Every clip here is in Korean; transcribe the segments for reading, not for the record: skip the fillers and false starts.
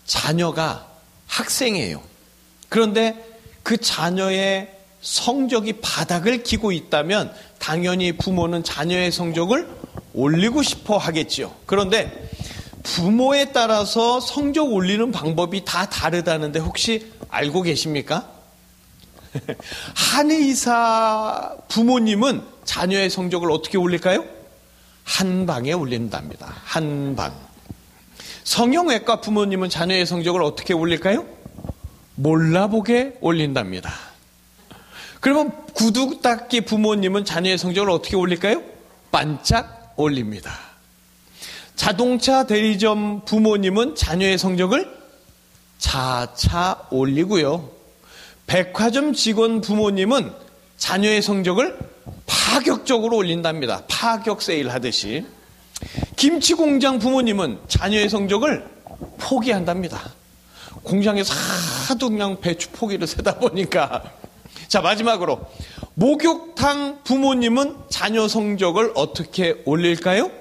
자녀가 학생이에요. 그런데 그 자녀의 성적이 바닥을 기고 있다면 당연히 부모는 자녀의 성적을 올리고 싶어 하겠지요. 그런데 부모에 따라서 성적 올리는 방법이 다 다르다는데 혹시 알고 계십니까? 한의사 부모님은 자녀의 성적을 어떻게 올릴까요? 한 방에 올린답니다. 한 방. 성형외과 부모님은 자녀의 성적을 어떻게 올릴까요? 몰라보게 올린답니다. 그러면 구두 닦기 부모님은 자녀의 성적을 어떻게 올릴까요? 반짝 올립니다. 자동차 대리점 부모님은 자녀의 성적을 차차 올리고요. 백화점 직원 부모님은 자녀의 성적을 파격적으로 올린답니다. 파격 세일 하듯이. 김치 공장 부모님은 자녀의 성적을 포기한답니다. 공장에서 하도 그냥 배추 포기를 세다 보니까. 자, 마지막으로 목욕탕 부모님은 자녀 성적을 어떻게 올릴까요?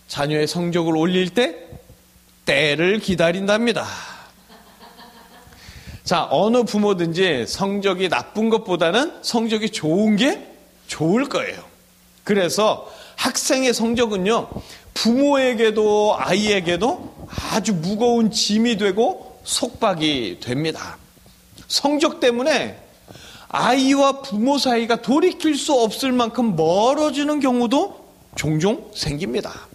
자녀의 성적을 올릴 때 때를 기다린답니다. 자, 어느 부모든지 성적이 나쁜 것보다는 성적이 좋은 게 좋을 거예요. 그래서 학생의 성적은요, 부모에게도 아이에게도 아주 무거운 짐이 되고 속박이 됩니다. 성적 때문에 아이와 부모 사이가 돌이킬 수 없을 만큼 멀어지는 경우도 종종 생깁니다.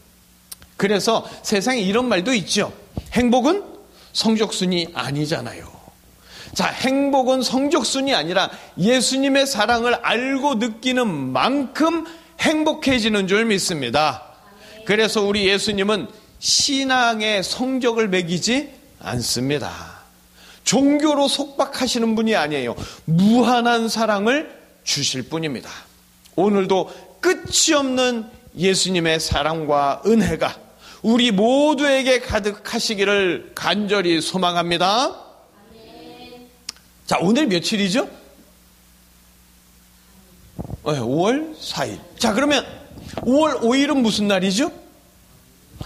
그래서 세상에 이런 말도 있죠. 행복은 성적순이 아니잖아요. 자, 행복은 성적순이 아니라 예수님의 사랑을 알고 느끼는 만큼 행복해지는 줄 믿습니다. 그래서 우리 예수님은 신앙의 성적을 매기지 않습니다. 종교로 속박하시는 분이 아니에요. 무한한 사랑을 주실 뿐입니다. 오늘도 끝이 없는 예수님의 사랑과 은혜가 우리 모두에게 가득하시기를 간절히 소망합니다. 자, 오늘 며칠이죠? 5월 4일. 자, 그러면 5월 5일은 무슨 날이죠?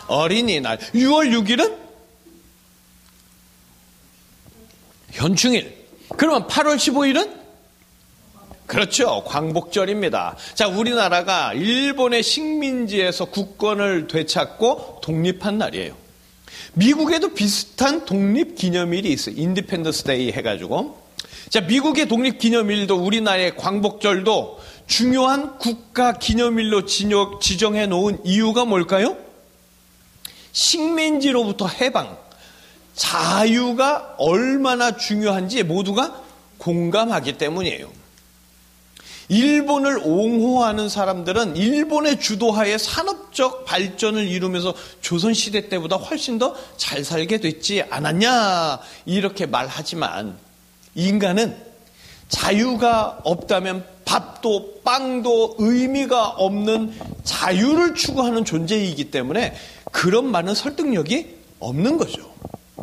어린이날. 6월 6일은 현충일. 그러면 8월 15일은? 그렇죠. 광복절입니다. 자, 우리나라가 일본의 식민지에서 국권을 되찾고 독립한 날이에요. 미국에도 비슷한 독립기념일이 있어요. 인디펜던스 데이 해가지고. 자, 미국의 독립기념일도 우리나라의 광복절도 중요한 국가기념일로 지정해 놓은 이유가 뭘까요? 식민지로부터 해방, 자유가 얼마나 중요한지 모두가 공감하기 때문이에요. 일본을 옹호하는 사람들은 일본의 주도하에 산업적 발전을 이루면서 조선시대 때보다 훨씬 더 잘 살게 됐지 않았냐 이렇게 말하지만 인간은 자유가 없다면 밥도 빵도 의미가 없는 자유를 추구하는 존재이기 때문에 그런 말은 설득력이 없는 거죠.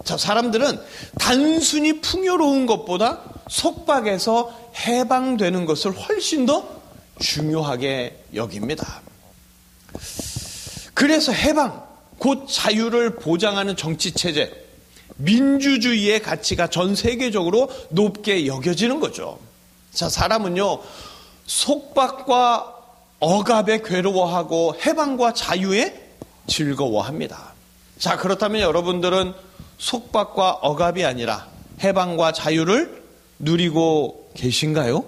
자, 사람들은 단순히 풍요로운 것보다 속박에서 해방되는 것을 훨씬 더 중요하게 여깁니다. 그래서 해방, 곧 자유를 보장하는 정치체제, 민주주의의 가치가 전 세계적으로 높게 여겨지는 거죠. 자, 사람은요, 속박과 억압에 괴로워하고 해방과 자유에 즐거워합니다. 자, 그렇다면 여러분들은 속박과 억압이 아니라 해방과 자유를 누리고 계신가요?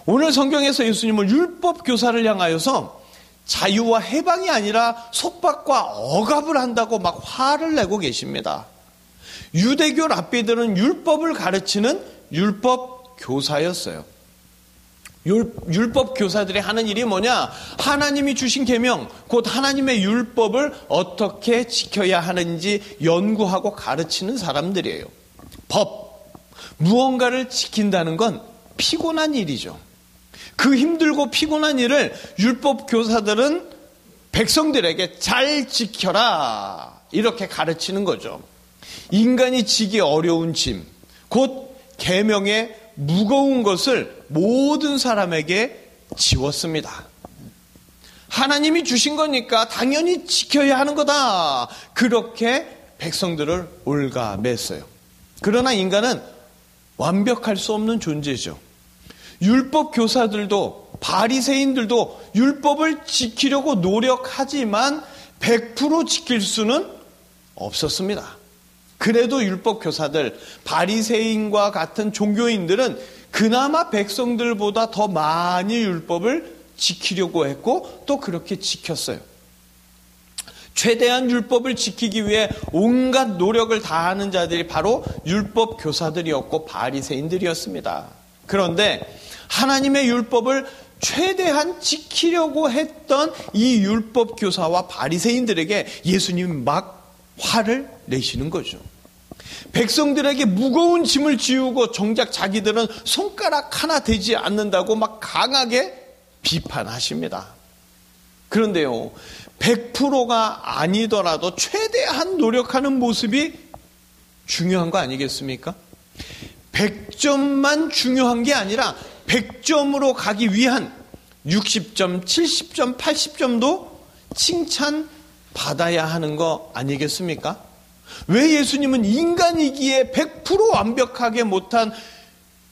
오늘 성경에서 예수님은 율법 교사를 향하여서 자유와 해방이 아니라 속박과 억압을 한다고 막 화를 내고 계십니다. 유대교 랍비들은 율법을 가르치는 율법 교사였어요. 율법 교사들이 하는 일이 뭐냐? 하나님이 주신 계명, 곧 하나님의 율법을 어떻게 지켜야 하는지 연구하고 가르치는 사람들이에요. 법, 무언가를 지킨다는 건 피곤한 일이죠. 그 힘들고 피곤한 일을 율법 교사들은 백성들에게 잘 지켜라 이렇게 가르치는 거죠. 인간이 지기 어려운 짐, 곧 계명의 무거운 것을 모든 사람에게 지웠습니다. 하나님이 주신 거니까 당연히 지켜야 하는 거다. 그렇게 백성들을 올가맸어요. 그러나 인간은 완벽할 수 없는 존재죠. 율법 교사들도 바리새인들도 율법을 지키려고 노력하지만 100% 지킬 수는 없었습니다. 그래도 율법 교사들, 바리새인과 같은 종교인들은 그나마 백성들보다 더 많이 율법을 지키려고 했고 또 그렇게 지켰어요. 최대한 율법을 지키기 위해 온갖 노력을 다하는 자들이 바로 율법 교사들이었고 바리새인들이었습니다. 그런데 하나님의 율법을 최대한 지키려고 했던 이 율법 교사와 바리새인들에게 예수님이 막 화를 내시는 거죠. 백성들에게 무거운 짐을 지우고 정작 자기들은 손가락 하나 되지 않는다고 막 강하게 비판하십니다. 그런데요, 100%가 아니더라도 최대한 노력하는 모습이 중요한 거 아니겠습니까? 100점만 중요한 게 아니라 100점으로 가기 위한 60점, 70점, 80점도 칭찬받아야 하는 거 아니겠습니까? 왜 예수님은 인간이기에 100% 완벽하게 못한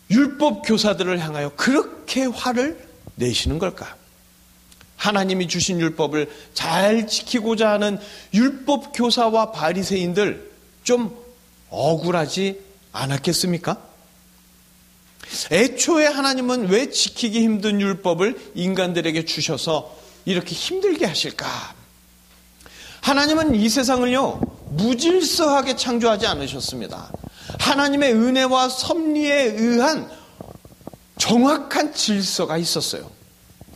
율법 교사들을 향하여 그렇게 화를 내시는 걸까? 하나님이 주신 율법을 잘 지키고자 하는 율법 교사와 바리새인들 좀 억울하지 않았겠습니까? 애초에 하나님은 왜 지키기 힘든 율법을 인간들에게 주셔서 이렇게 힘들게 하실까? 하나님은 이 세상을요, 무질서하게 창조하지 않으셨습니다. 하나님의 은혜와 섭리에 의한 정확한 질서가 있었어요.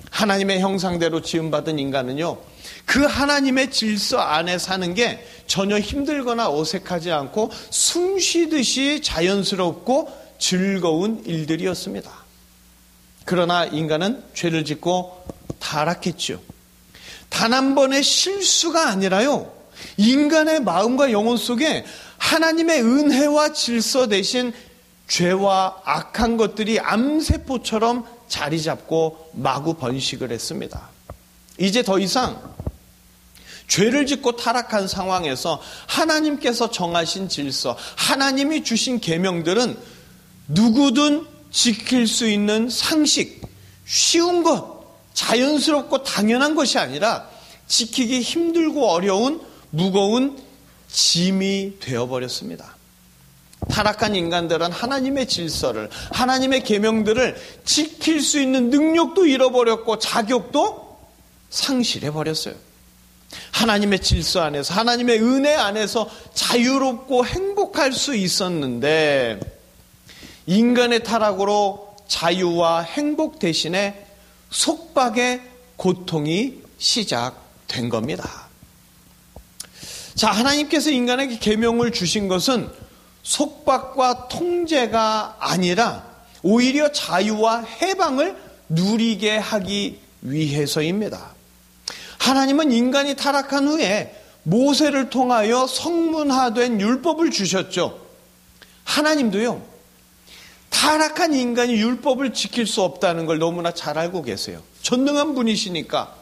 하나님의 형상대로 지음받은 인간은요, 그 하나님의 질서 안에 사는 게 전혀 힘들거나 어색하지 않고 숨 쉬듯이 자연스럽고 즐거운 일들이었습니다. 그러나 인간은 죄를 짓고 타락했죠. 단 한 번의 실수가 아니라요, 인간의 마음과 영혼 속에 하나님의 은혜와 질서 대신 죄와 악한 것들이 암세포처럼 자리 잡고 마구 번식을 했습니다. 이제 더 이상 죄를 짓고 타락한 상황에서 하나님께서 정하신 질서, 하나님이 주신 계명들은 누구든 지킬 수 있는 상식, 쉬운 것, 자연스럽고 당연한 것이 아니라 지키기 힘들고 어려운 무거운 짐이 되어버렸습니다. 타락한 인간들은 하나님의 질서를, 하나님의 계명들을 지킬 수 있는 능력도 잃어버렸고 자격도 상실해버렸어요. 하나님의 질서 안에서, 하나님의 은혜 안에서 자유롭고 행복할 수 있었는데 인간의 타락으로 자유와 행복 대신에 속박의 고통이 시작된 겁니다. 자, 하나님께서 인간에게 계명을 주신 것은 속박과 통제가 아니라 오히려 자유와 해방을 누리게 하기 위해서입니다. 하나님은 인간이 타락한 후에 모세를 통하여 성문화된 율법을 주셨죠. 하나님도요, 타락한 인간이 율법을 지킬 수 없다는 걸 너무나 잘 알고 계세요. 전능한 분이시니까.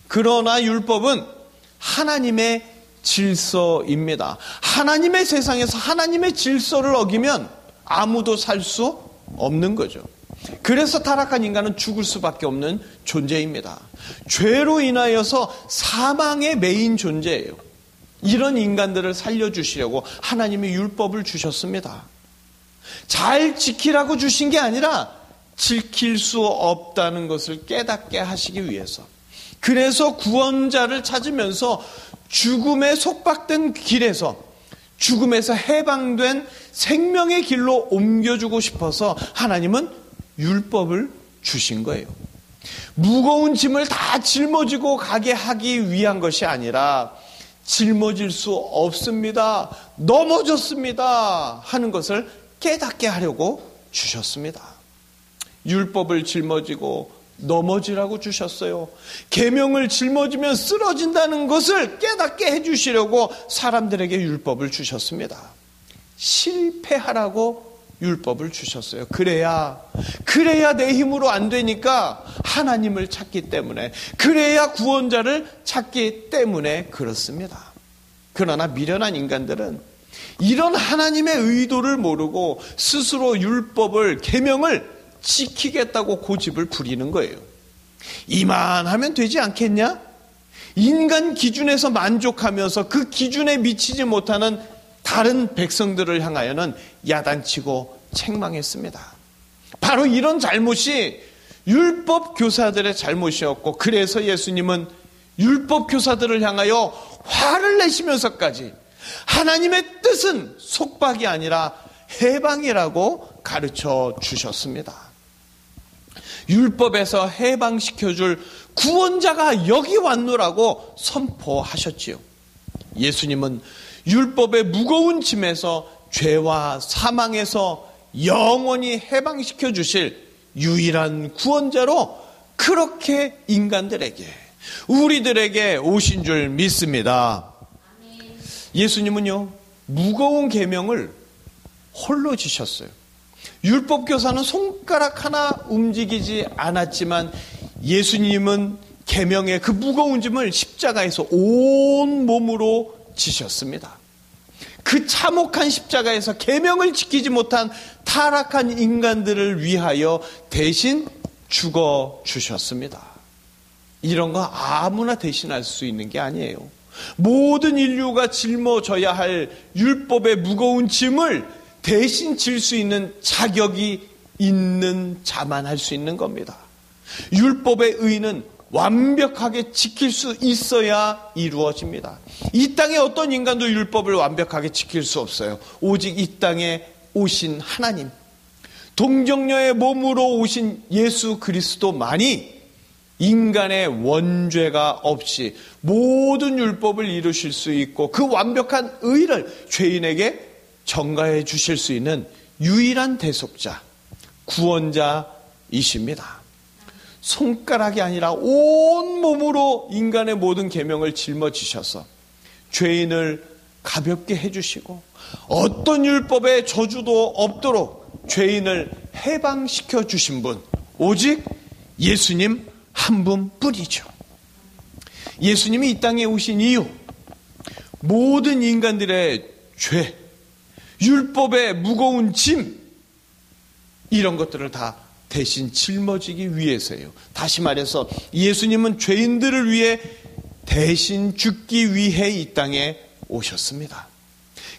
그러나 율법은 하나님의 질서입니다. 하나님의 세상에서 하나님의 질서를 어기면 아무도 살 수 없는 거죠. 그래서 타락한 인간은 죽을 수밖에 없는 존재입니다. 죄로 인하여서 사망의 메인 존재예요. 이런 인간들을 살려주시려고 하나님이 율법을 주셨습니다. 잘 지키라고 주신 게 아니라 지킬 수 없다는 것을 깨닫게 하시기 위해서. 그래서 구원자를 찾으면서 죽음에 속박된 길에서, 죽음에서 해방된 생명의 길로 옮겨주고 싶어서 하나님은 율법을 주신 거예요. 무거운 짐을 다 짊어지고 가게 하기 위한 것이 아니라 짊어질 수 없습니다, 넘어졌습니다 하는 것을 깨닫게 하려고 주셨습니다. 율법을 짊어지고 넘어지라고 주셨어요. 계명을 짊어지면 쓰러진다는 것을 깨닫게 해주시려고 사람들에게 율법을 주셨습니다. 실패하라고 율법을 주셨어요. 그래야 내 힘으로 안 되니까 하나님을 찾기 때문에, 그래야 구원자를 찾기 때문에 그렇습니다. 그러나 미련한 인간들은 이런 하나님의 의도를 모르고 스스로 율법을, 계명을 지키겠다고 고집을 부리는 거예요. 이만하면 되지 않겠냐? 인간 기준에서 만족하면서 그 기준에 미치지 못하는 다른 백성들을 향하여는 야단치고 책망했습니다. 바로 이런 잘못이 율법 교사들의 잘못이었고, 그래서 예수님은 율법 교사들을 향하여 화를 내시면서까지 하나님의 뜻은 속박이 아니라 해방이라고 가르쳐 주셨습니다. 율법에서 해방시켜줄 구원자가 여기 왔노라고 선포하셨지요. 예수님은 율법의 무거운 짐에서, 죄와 사망에서 영원히 해방시켜 주실 유일한 구원자로 그렇게 인간들에게, 우리들에게 오신 줄 믿습니다. 예수님은요, 무거운 계명을 홀로 지셨어요. 율법 교사는 손가락 하나 움직이지 않았지만 예수님은 계명의 그 무거운 짐을 십자가에서 온 몸으로 지셨습니다. 그 참혹한 십자가에서 계명을 지키지 못한 타락한 인간들을 위하여 대신 죽어 주셨습니다. 이런 거 아무나 대신할 수 있는 게 아니에요. 모든 인류가 짊어져야 할 율법의 무거운 짐을 대신 질 수 있는 자격이 있는 자만 할 수 있는 겁니다. 율법의 의는 완벽하게 지킬 수 있어야 이루어집니다. 이 땅에 어떤 인간도 율법을 완벽하게 지킬 수 없어요. 오직 이 땅에 오신 하나님, 동정녀의 몸으로 오신 예수 그리스도만이 인간의 원죄가 없이 모든 율법을 이루실 수 있고, 그 완벽한 의를 죄인에게 전가해 주실 수 있는 유일한 대속자, 구원자이십니다. 손가락이 아니라 온 몸으로 인간의 모든 계명을 짊어지셔서 죄인을 가볍게 해주시고, 어떤 율법의 저주도 없도록 죄인을 해방시켜 주신 분, 오직 예수님 한 분뿐이죠. 예수님이 이 땅에 오신 이유, 모든 인간들의 죄, 율법의 무거운 짐, 이런 것들을 다 대신 짊어지기 위해서예요. 다시 말해서 예수님은 죄인들을 위해 대신 죽기 위해 이 땅에 오셨습니다.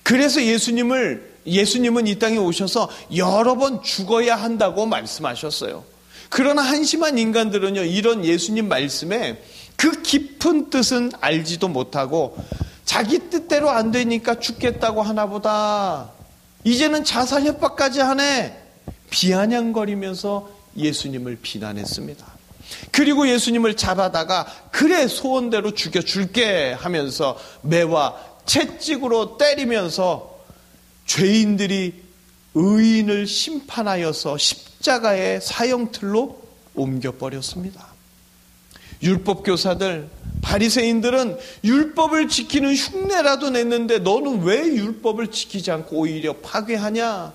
그래서 예수님은 이 땅에 오셔서 여러 번 죽어야 한다고 말씀하셨어요. 그러나 한심한 인간들은요, 이런 예수님 말씀에 그 깊은 뜻은 알지도 못하고 자기 뜻대로 안 되니까 죽겠다고 하나보다, 이제는 자살 협박까지 하네, 비아냥거리면서 예수님을 비난했습니다. 그리고 예수님을 잡아다가 그래 소원대로 죽여줄게 하면서 매와 채찍으로 때리면서 죄인들이 의인을 심판하여서 십자가의 사형틀로 옮겨버렸습니다. 율법교사들, 바리새인들은 율법을 지키는 흉내라도 냈는데 너는 왜 율법을 지키지 않고 오히려 파괴하냐?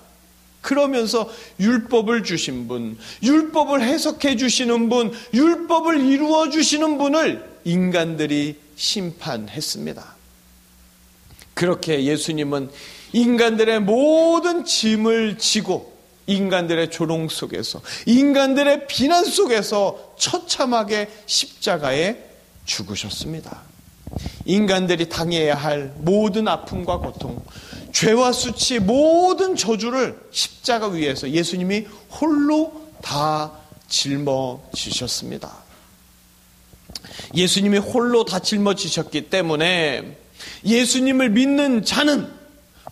그러면서 율법을 주신 분, 율법을 해석해 주시는 분, 율법을 이루어 주시는 분을 인간들이 심판했습니다. 그렇게 예수님은 인간들의 모든 짐을 지고 인간들의 조롱 속에서, 인간들의 비난 속에서 처참하게 십자가에 죽으셨습니다. 인간들이 당해야 할 모든 아픔과 고통, 죄와 수치, 모든 저주를 십자가 위에서 예수님이 홀로 다 짊어지셨습니다. 예수님이 홀로 다 짊어지셨기 때문에 예수님을 믿는 자는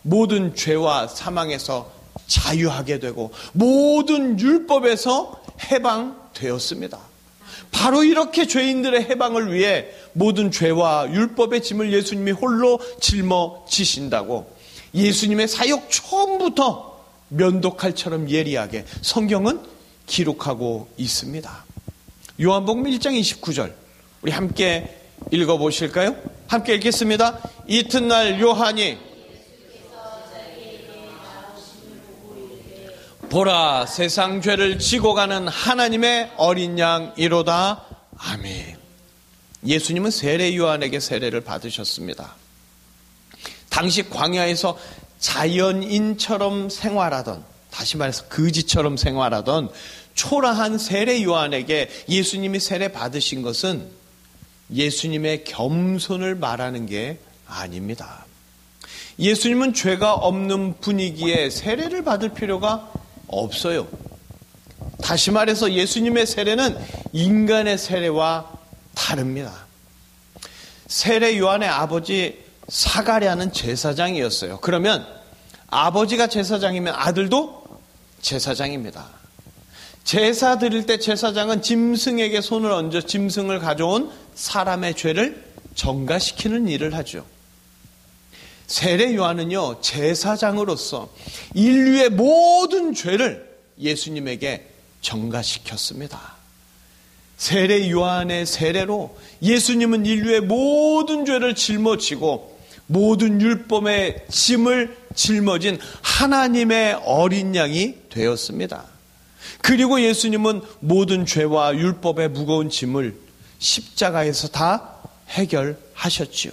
모든 죄와 사망에서 자유하게 되고 모든 율법에서 해방되었습니다. 바로 이렇게 죄인들의 해방을 위해 모든 죄와 율법의 짐을 예수님이 홀로 짊어지신다고 예수님의 사역 처음부터 면도칼처럼 예리하게 성경은 기록하고 있습니다. 요한복음 1장 29절 우리 함께 읽어보실까요? 함께 읽겠습니다. 이튿날 요한이 보라, 세상 죄를 지고 가는 하나님의 어린 양이로다. 아멘. 예수님은 세례 요한에게 세례를 받으셨습니다. 당시 광야에서 자연인처럼 생활하던, 다시 말해서 거지처럼 생활하던 초라한 세례 요한에게 예수님이 세례 받으신 것은 예수님의 겸손을 말하는 게 아닙니다. 예수님은 죄가 없는 분위기에 세례를 받을 필요가 없어요. 다시 말해서 예수님의 세례는 인간의 세례와 다릅니다. 세례 요한의 아버지 사가랴는 제사장이었어요. 그러면 아버지가 제사장이면 아들도 제사장입니다. 제사 드릴 때 제사장은 짐승에게 손을 얹어 짐승을 가져온 사람의 죄를 정가시키는 일을 하죠. 세례 요한은요, 제사장으로서 인류의 모든 죄를 예수님에게 정가시켰습니다. 세례 요한의 세례로 예수님은 인류의 모든 죄를 짊어지고 모든 율법의 짐을 짊어진 하나님의 어린 양이 되었습니다. 그리고 예수님은 모든 죄와 율법의 무거운 짐을 십자가에서 다 해결하셨지요.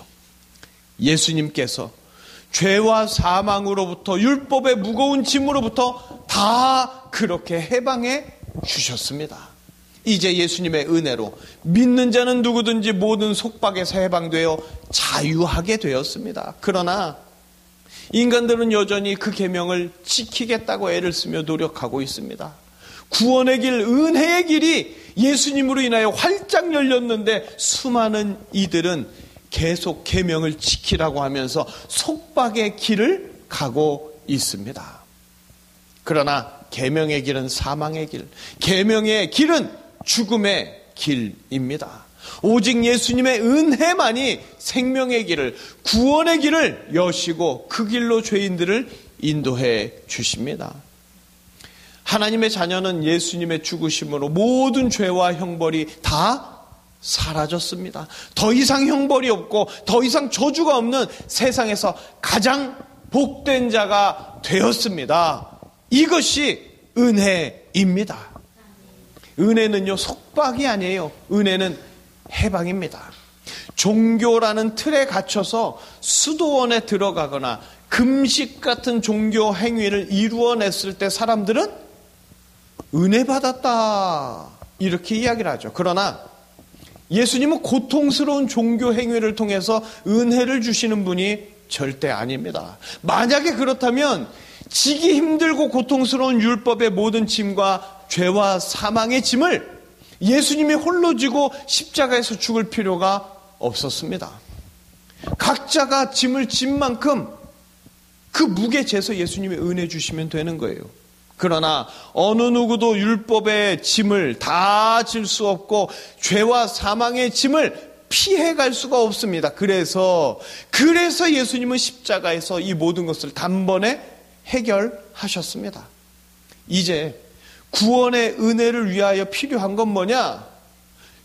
예수님께서 죄와 사망으로부터 율법의 무거운 짐으로부터 다 그렇게 해방해 주셨습니다. 이제 예수님의 은혜로 믿는 자는 누구든지 모든 속박에서 해방되어 자유하게 되었습니다. 그러나 인간들은 여전히 그 계명을 지키겠다고 애를 쓰며 노력하고 있습니다. 구원의 길, 은혜의 길이 예수님으로 인하여 활짝 열렸는데 수많은 이들은 계속 계명을 지키라고 하면서 속박의 길을 가고 있습니다. 그러나 계명의 길은 사망의 길, 계명의 길은 죽음의 길입니다. 오직 예수님의 은혜만이 생명의 길을, 구원의 길을 여시고 그 길로 죄인들을 인도해 주십니다. 하나님의 자녀는 예수님의 죽으심으로 모든 죄와 형벌이 다 사라졌습니다. 더 이상 형벌이 없고 더 이상 저주가 없는 세상에서 가장 복된 자가 되었습니다. 이것이 은혜입니다. 은혜는요, 속박이 아니에요. 은혜는 해방입니다. 종교라는 틀에 갇혀서 수도원에 들어가거나 금식 같은 종교 행위를 이루어냈을 때 사람들은 은혜 받았다 이렇게 이야기를 하죠. 그러나 예수님은 고통스러운 종교 행위를 통해서 은혜를 주시는 분이 절대 아닙니다. 만약에 그렇다면 지기 힘들고 고통스러운 율법의 모든 짐과 죄와 사망의 짐을 예수님이 홀로 지고 십자가에서 죽을 필요가 없었습니다. 각자가 짐을 진 만큼 그 무게 재서 예수님이 은혜 주시면 되는 거예요. 그러나 어느 누구도 율법의 짐을 다 질 수 없고 죄와 사망의 짐을 피해갈 수가 없습니다. 그래서 예수님은 십자가에서 이 모든 것을 단번에 해결하셨습니다. 이제 구원의 은혜를 위하여 필요한 건 뭐냐?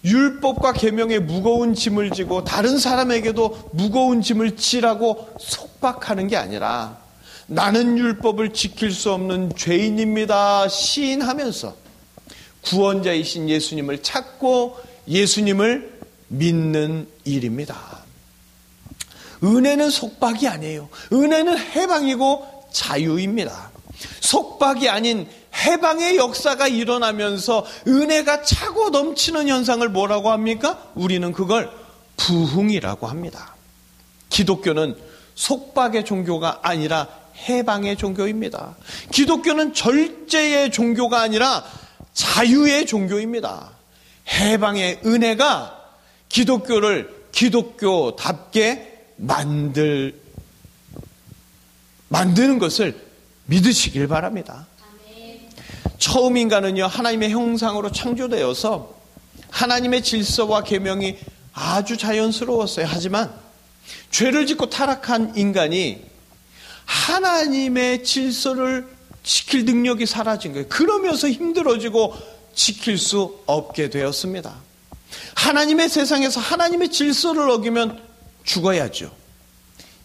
율법과 계명의 무거운 짐을 지고 다른 사람에게도 무거운 짐을 지라고 속박하는 게 아니라 나는 율법을 지킬 수 없는 죄인입니다 시인하면서 구원자이신 예수님을 찾고 예수님을 믿는 일입니다. 은혜는 속박이 아니에요. 은혜는 해방이고 자유입니다. 속박이 아닌 해방의 역사가 일어나면서 은혜가 차고 넘치는 현상을 뭐라고 합니까? 우리는 그걸 부흥이라고 합니다. 기독교는 속박의 종교가 아니라 해방의 종교입니다. 기독교는 절제의 종교가 아니라 자유의 종교입니다. 해방의 은혜가 기독교를 기독교답게 만드는 것을 믿으시길 바랍니다. 처음 인간은요, 하나님의 형상으로 창조되어서 하나님의 질서와 계명이 아주 자연스러웠어요. 하지만 죄를 짓고 타락한 인간이 하나님의 질서를 지킬 능력이 사라진 거예요. 그러면서 힘들어지고 지킬 수 없게 되었습니다. 하나님의 세상에서 하나님의 질서를 어기면 죽어야죠.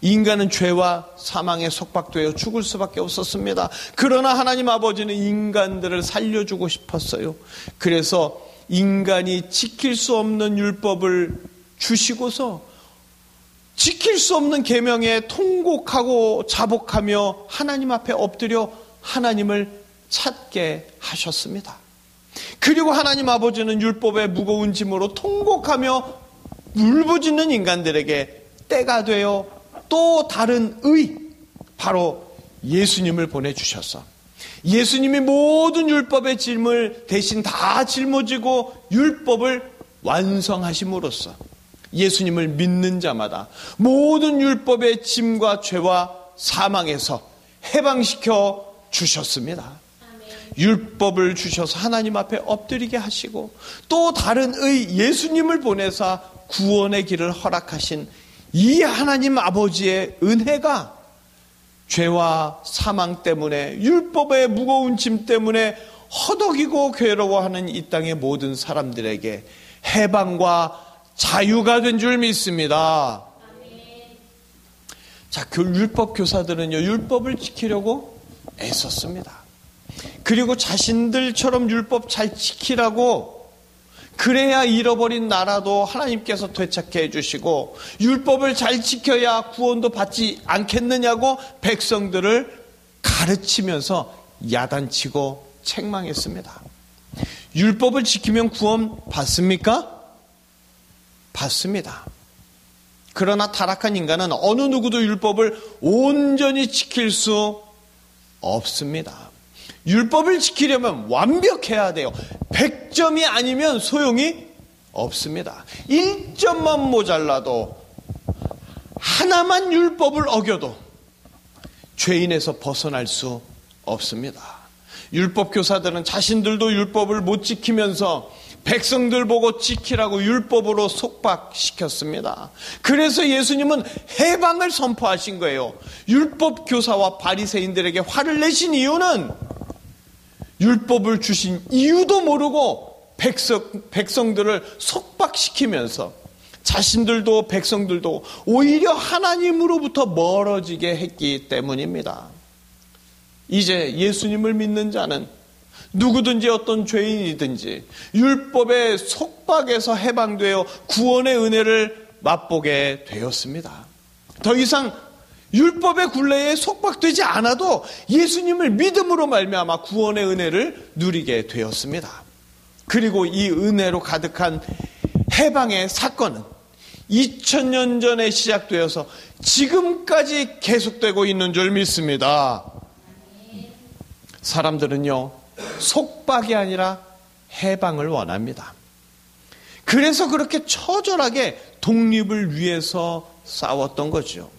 인간은 죄와 사망에 속박되어 죽을 수밖에 없었습니다. 그러나 하나님 아버지는 인간들을 살려주고 싶었어요. 그래서 인간이 지킬 수 없는 율법을 주시고서 지킬 수 없는 계명에 통곡하고 자복하며 하나님 앞에 엎드려 하나님을 찾게 하셨습니다. 그리고 하나님 아버지는 율법의 무거운 짐으로 통곡하며 울부짖는 인간들에게 때가 되어 또 다른 의, 바로 예수님을 보내주셔서 예수님이 모든 율법의 짐을 대신 다 짊어지고 율법을 완성하심으로써 예수님을 믿는 자마다 모든 율법의 짐과 죄와 사망에서 해방시켜 주셨습니다. 율법을 주셔서 하나님 앞에 엎드리게 하시고 또 다른 의 예수님을 보내사 구원의 길을 허락하신 이 하나님 아버지의 은혜가 죄와 사망 때문에 율법의 무거운 짐 때문에 허덕이고 괴로워하는 이 땅의 모든 사람들에게 해방과 자유가 된 줄 믿습니다. 자, 율법 교사들은요, 율법을 지키려고 애썼습니다. 그리고 자신들처럼 율법 잘 지키라고, 그래야 잃어버린 나라도 하나님께서 되찾게 해주시고 율법을 잘 지켜야 구원도 받지 않겠느냐고 백성들을 가르치면서 야단치고 책망했습니다. 율법을 지키면 구원 받습니까? 받습니다. 그러나 타락한 인간은 어느 누구도 율법을 온전히 지킬 수 없습니다. 율법을 지키려면 완벽해야 돼요. 100점이 아니면 소용이 없습니다. 1점만 모자라도 하나만 율법을 어겨도 죄인에서 벗어날 수 없습니다. 율법 교사들은 자신들도 율법을 못 지키면서 백성들 보고 지키라고 율법으로 속박시켰습니다. 그래서 예수님은 해방을 선포하신 거예요. 율법 교사와 바리새인들에게 화를 내신 이유는 율법을 주신 이유도 모르고 백성들을 속박시키면서 자신들도 백성들도 오히려 하나님으로부터 멀어지게 했기 때문입니다. 이제 예수님을 믿는 자는 누구든지 어떤 죄인이든지 율법의 속박에서 해방되어 구원의 은혜를 맛보게 되었습니다. 더 이상 율법의 굴레에 속박되지 않아도 예수님을 믿음으로 말미암아 구원의 은혜를 누리게 되었습니다. 그리고 이 은혜로 가득한 해방의 사건은 2000년 전에 시작되어서 지금까지 계속되고 있는 줄 믿습니다. 사람들은요, 속박이 아니라 해방을 원합니다. 그래서 그렇게 처절하게 독립을 위해서 싸웠던 거죠.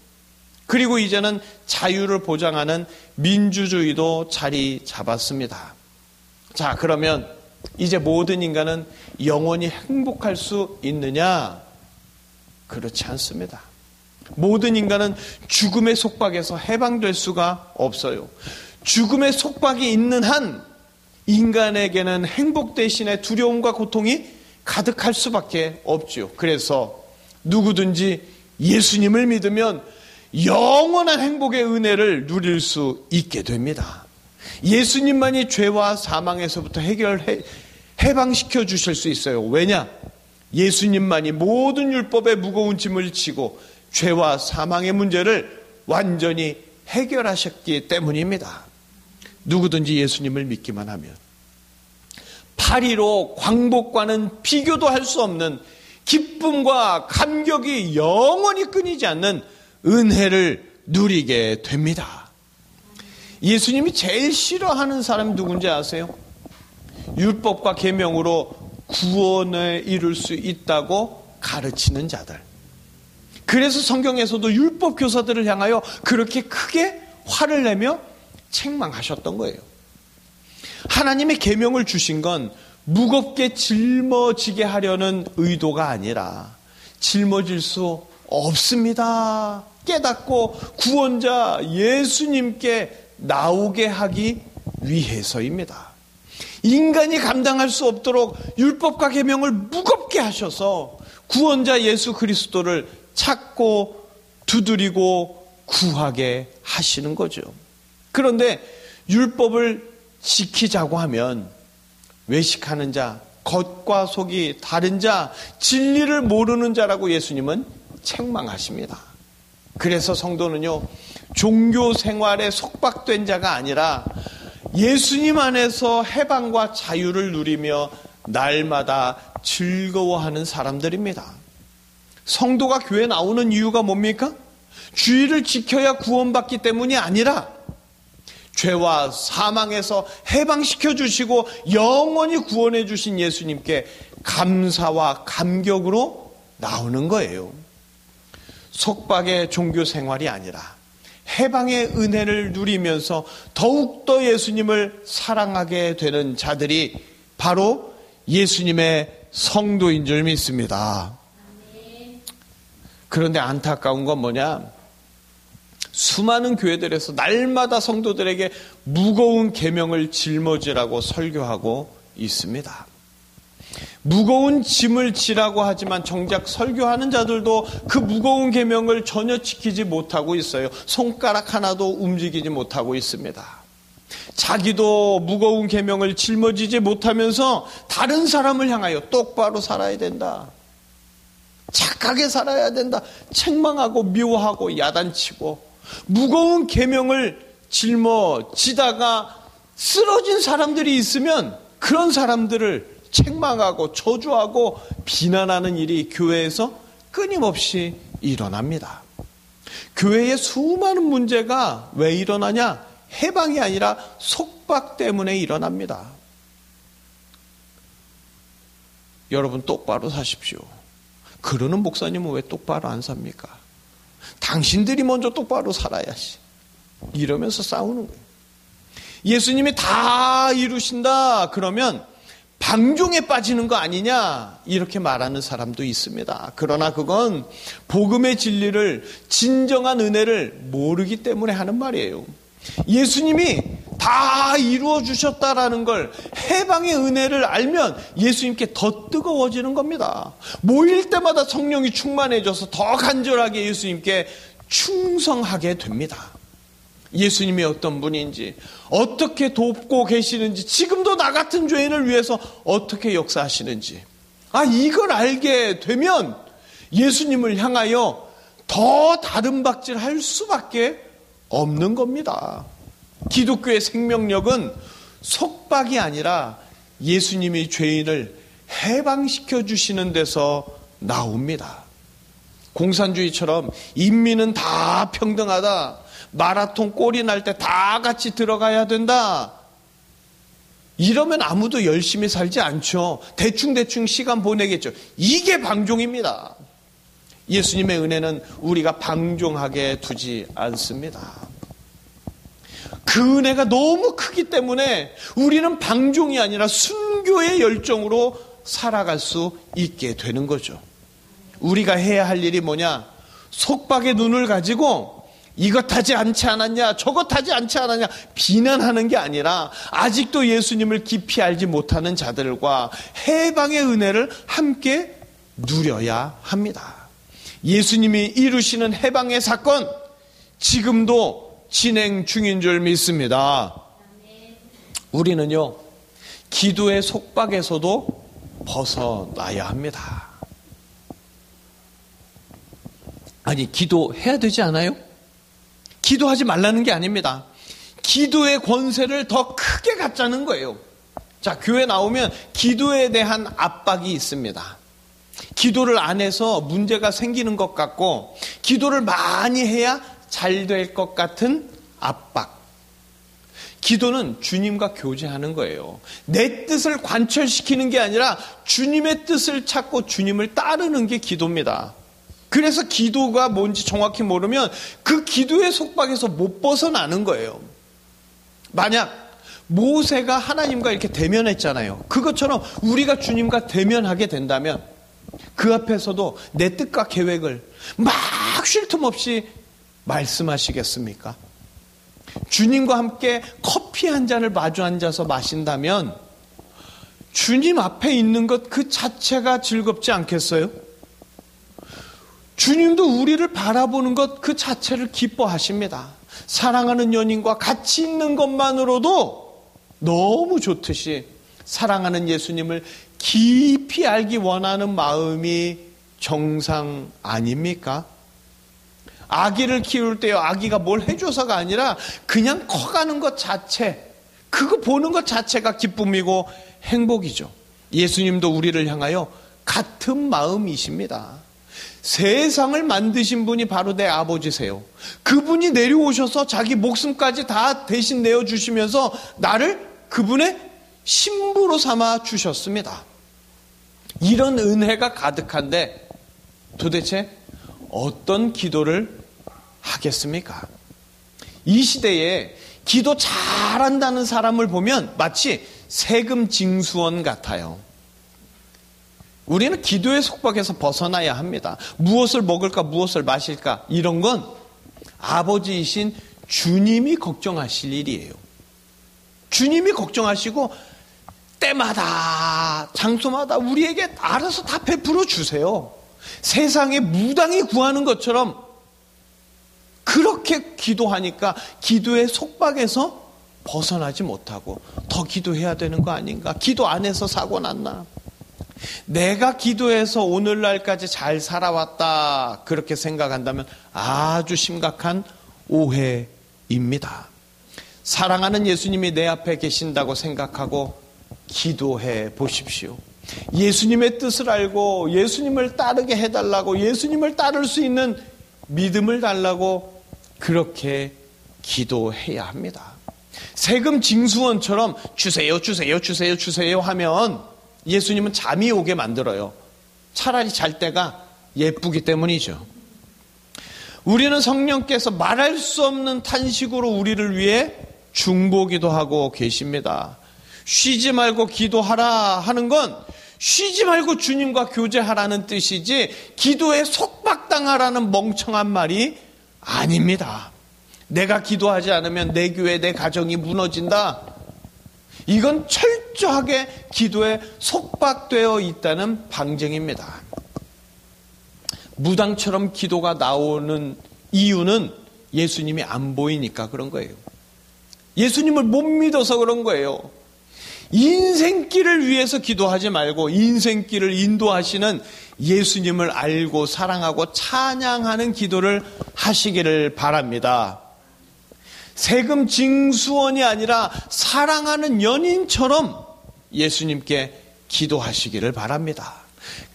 그리고 이제는 자유를 보장하는 민주주의도 자리 잡았습니다. 자, 그러면 이제 모든 인간은 영원히 행복할 수 있느냐? 그렇지 않습니다. 모든 인간은 죽음의 속박에서 해방될 수가 없어요. 죽음의 속박이 있는 한 인간에게는 행복 대신에 두려움과 고통이 가득할 수밖에 없죠. 그래서 누구든지 예수님을 믿으면 영원한 행복의 은혜를 누릴 수 있게 됩니다. 예수님만이 죄와 사망에서부터 해방시켜 주실 수 있어요. 왜냐? 예수님만이 모든 율법의 무거운 짐을 지고 죄와 사망의 문제를 완전히 해결하셨기 때문입니다. 누구든지 예수님을 믿기만 하면 파리로 광복과는 비교도 할 수 없는 기쁨과 감격이 영원히 끊이지 않는 은혜를 누리게 됩니다. 예수님이 제일 싫어하는 사람이 누군지 아세요? 율법과 계명으로 구원을 이룰 수 있다고 가르치는 자들. 그래서 성경에서도 율법 교사들을 향하여 그렇게 크게 화를 내며 책망하셨던 거예요. 하나님의 계명을 주신 건 무겁게 짊어지게 하려는 의도가 아니라 짊어질 수 없습니다 깨닫고 구원자 예수님께 나오게 하기 위해서입니다. 인간이 감당할 수 없도록 율법과 계명을 무겁게 하셔서 구원자 예수 그리스도를 찾고 두드리고 구하게 하시는 거죠. 그런데 율법을 지키자고 하면 외식하는 자, 겉과 속이 다른 자, 진리를 모르는 자라고 예수님은 책망하십니다. 그래서 성도는요, 종교 생활에 속박된 자가 아니라 예수님 안에서 해방과 자유를 누리며 날마다 즐거워하는 사람들입니다. 성도가 교회 나오는 이유가 뭡니까? 주의를 지켜야 구원받기 때문이 아니라 죄와 사망에서 해방시켜 주시고 영원히 구원해 주신 예수님께 감사와 감격으로 나오는 거예요. 속박의 종교 생활이 아니라 해방의 은혜를 누리면서 더욱더 예수님을 사랑하게 되는 자들이 바로 예수님의 성도인 줄 믿습니다. 그런데 안타까운 건 뭐냐? 수많은 교회들에서 날마다 성도들에게 무거운 계명을 짊어지라고 설교하고 있습니다. 무거운 짐을 지라고 하지만 정작 설교하는 자들도 그 무거운 계명을 전혀 지키지 못하고 있어요. 손가락 하나도 움직이지 못하고 있습니다. 자기도 무거운 계명을 짊어지지 못하면서 다른 사람을 향하여 똑바로 살아야 된다, 착하게 살아야 된다, 책망하고 미워하고 야단치고 무거운 계명을 짊어지다가 쓰러진 사람들이 있으면 그런 사람들을 책망하고 저주하고 비난하는 일이 교회에서 끊임없이 일어납니다. 교회의 수많은 문제가 왜 일어나냐? 해방이 아니라 속박 때문에 일어납니다. 여러분 똑바로 사십시오. 그러는 목사님은 왜 똑바로 안 삽니까? 당신들이 먼저 똑바로 살아야지. 이러면서 싸우는 거예요. 예수님이 다 이루신다 그러면 방종에 빠지는 거 아니냐 이렇게 말하는 사람도 있습니다. 그러나 그건 복음의 진리를, 진정한 은혜를 모르기 때문에 하는 말이에요. 예수님이 다 이루어 주셨다라는 걸, 해방의 은혜를 알면 예수님께 더 뜨거워지는 겁니다. 모일 때마다 성령이 충만해져서 더 간절하게 예수님께 충성하게 됩니다. 예수님이 어떤 분인지, 어떻게 돕고 계시는지, 지금도 나 같은 죄인을 위해서 어떻게 역사하시는지, 이걸 알게 되면 예수님을 향하여 더 다름박질 할 수밖에 없는 겁니다. 기독교의 생명력은 속박이 아니라 예수님이 죄인을 해방시켜 주시는 데서 나옵니다. 공산주의처럼 인민은 다 평등하다, 마라톤 골이 날 때 다 같이 들어가야 된다, 이러면 아무도 열심히 살지 않죠. 대충 시간 보내겠죠. 이게 방종입니다. 예수님의 은혜는 우리가 방종하게 두지 않습니다. 그 은혜가 너무 크기 때문에 우리는 방종이 아니라 순교의 열정으로 살아갈 수 있게 되는 거죠. 우리가 해야 할 일이 뭐냐? 속박의 눈을 가지고 이것 하지 않지 않았냐, 저것 하지 않지 않았냐 비난하는 게 아니라 아직도 예수님을 깊이 알지 못하는 자들과 해방의 은혜를 함께 누려야 합니다. 예수님이 이루시는 해방의 사건, 지금도 진행 중인 줄 믿습니다. 우리는요, 기도의 속박에서도 벗어나야 합니다. 아니, 기도해야 되지 않아요? 기도하지 말라는 게 아닙니다. 기도의 권세를 더 크게 갖자는 거예요. 자, 교회 나오면 기도에 대한 압박이 있습니다. 기도를 안 해서 문제가 생기는 것 같고, 기도를 많이 해야 잘 될 것 같은 압박. 기도는 주님과 교제하는 거예요. 내 뜻을 관철시키는 게 아니라 주님의 뜻을 찾고 주님을 따르는 게 기도입니다. 그래서 기도가 뭔지 정확히 모르면 그 기도의 속박에서 못 벗어나는 거예요. 만약 모세가 하나님과 이렇게 대면했잖아요. 그것처럼 우리가 주님과 대면하게 된다면 그 앞에서도 내 뜻과 계획을 막 쉴 틈 없이 말씀하시겠습니까? 주님과 함께 커피 한 잔을 마주 앉아서 마신다면 주님 앞에 있는 것 그 자체가 즐겁지 않겠어요? 주님도 우리를 바라보는 것 그 자체를 기뻐하십니다. 사랑하는 연인과 같이 있는 것만으로도 너무 좋듯이 사랑하는 예수님을 깊이 알기 원하는 마음이 정상 아닙니까? 아기를 키울 때요, 아기가 뭘 해줘서가 아니라 그냥 커가는 것 자체, 그거 보는 것 자체가 기쁨이고 행복이죠. 예수님도 우리를 향하여 같은 마음이십니다. 세상을 만드신 분이 바로 내 아버지세요. 그분이 내려오셔서 자기 목숨까지 다 대신 내어주시면서 나를 그분의 신부로 삼아 주셨습니다. 이런 은혜가 가득한데 도대체 어떤 기도를 하겠습니까? 이 시대에 기도 잘한다는 사람을 보면 마치 세금 징수원 같아요. 우리는 기도의 속박에서 벗어나야 합니다. 무엇을 먹을까, 무엇을 마실까, 이런 건 아버지이신 주님이 걱정하실 일이에요. 주님이 걱정하시고 때마다 장소마다 우리에게 알아서 다 베풀어 주세요. 세상에 무당이 구하는 것처럼 그렇게 기도하니까 기도의 속박에서 벗어나지 못하고 더 기도해야 되는 거 아닌가? 기도 안 해서 사고 났나? 내가 기도해서 오늘날까지 잘 살아왔다 그렇게 생각한다면 아주 심각한 오해입니다. 사랑하는 예수님이 내 앞에 계신다고 생각하고 기도해 보십시오. 예수님의 뜻을 알고 예수님을 따르게 해달라고, 예수님을 따를 수 있는 믿음을 달라고 그렇게 기도해야 합니다. 세금 징수원처럼 주세요, 주세요, 주세요, 주세요 하면 예수님은 잠이 오게 만들어요. 차라리 잘 때가 예쁘기 때문이죠. 우리는 성령께서 말할 수 없는 탄식으로 우리를 위해 중보기도 하고 계십니다. 쉬지 말고 기도하라 하는 건 쉬지 말고 주님과 교제하라는 뜻이지 기도에 속박당하라는 멍청한 말이 아닙니다. 내가 기도하지 않으면 내 교회, 내 가정이 무너진다. 이건 철저하게 기도에 속박되어 있다는 방증입니다. 무당처럼 기도가 나오는 이유는 예수님이 안 보이니까 그런 거예요. 예수님을 못 믿어서 그런 거예요. 인생길을 위해서 기도하지 말고 인생길을 인도하시는 예수님을 알고 사랑하고 찬양하는 기도를 하시기를 바랍니다. 세금 징수원이 아니라 사랑하는 연인처럼 예수님께 기도하시기를 바랍니다.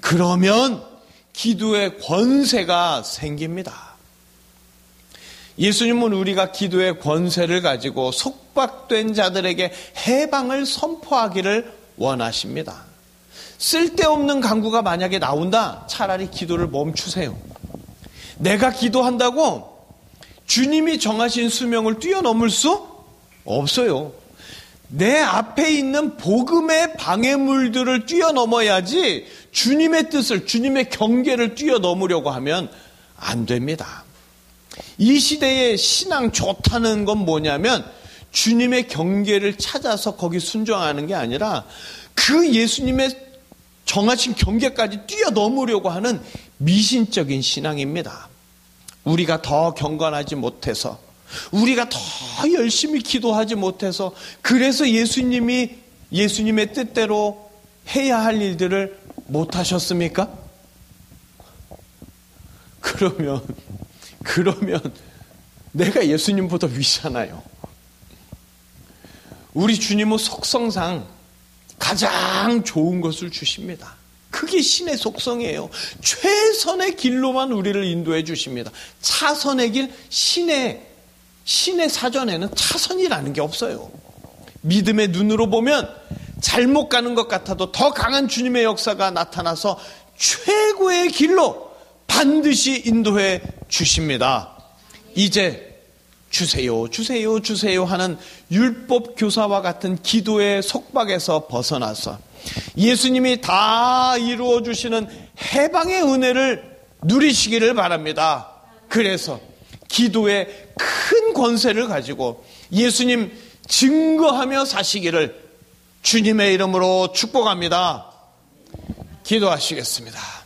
그러면 기도의 권세가 생깁니다. 예수님은 우리가 기도의 권세를 가지고 속박된 자들에게 해방을 선포하기를 원하십니다. 쓸데없는 간구가 만약에 나온다, 차라리 기도를 멈추세요. 내가 기도한다고 주님이 정하신 수명을 뛰어넘을 수 없어요. 내 앞에 있는 복음의 방해물들을 뛰어넘어야지 주님의 뜻을, 주님의 경계를 뛰어넘으려고 하면 안 됩니다. 이 시대에 신앙 좋다는 건 뭐냐면 주님의 경계를 찾아서 거기 순종하는 게 아니라 그 예수님의 정하신 경계까지 뛰어넘으려고 하는 미신적인 신앙입니다. 우리가 더 경건하지 못해서, 우리가 더 열심히 기도하지 못해서, 그래서 예수님의 뜻대로 해야 할 일들을 못 하셨습니까? 그러면 내가 예수님보다 위잖아요. 우리 주님은 속성상 가장 좋은 것을 주십니다. 그게 신의 속성이에요. 최선의 길로만 우리를 인도해 주십니다. 차선의 길, 신의 사전에는 차선이라는 게 없어요. 믿음의 눈으로 보면 잘못 가는 것 같아도 더 강한 주님의 역사가 나타나서 최고의 길로 반드시 인도해 주십니다. 이제 주세요, 주세요, 주세요 하는 율법 교사와 같은 기도의 속박에서 벗어나서 예수님이 다 이루어 주시는 해방의 은혜를 누리시기를 바랍니다. 그래서 기도의 큰 권세를 가지고 예수님 증거하며 사시기를 주님의 이름으로 축복합니다. 기도하시겠습니다.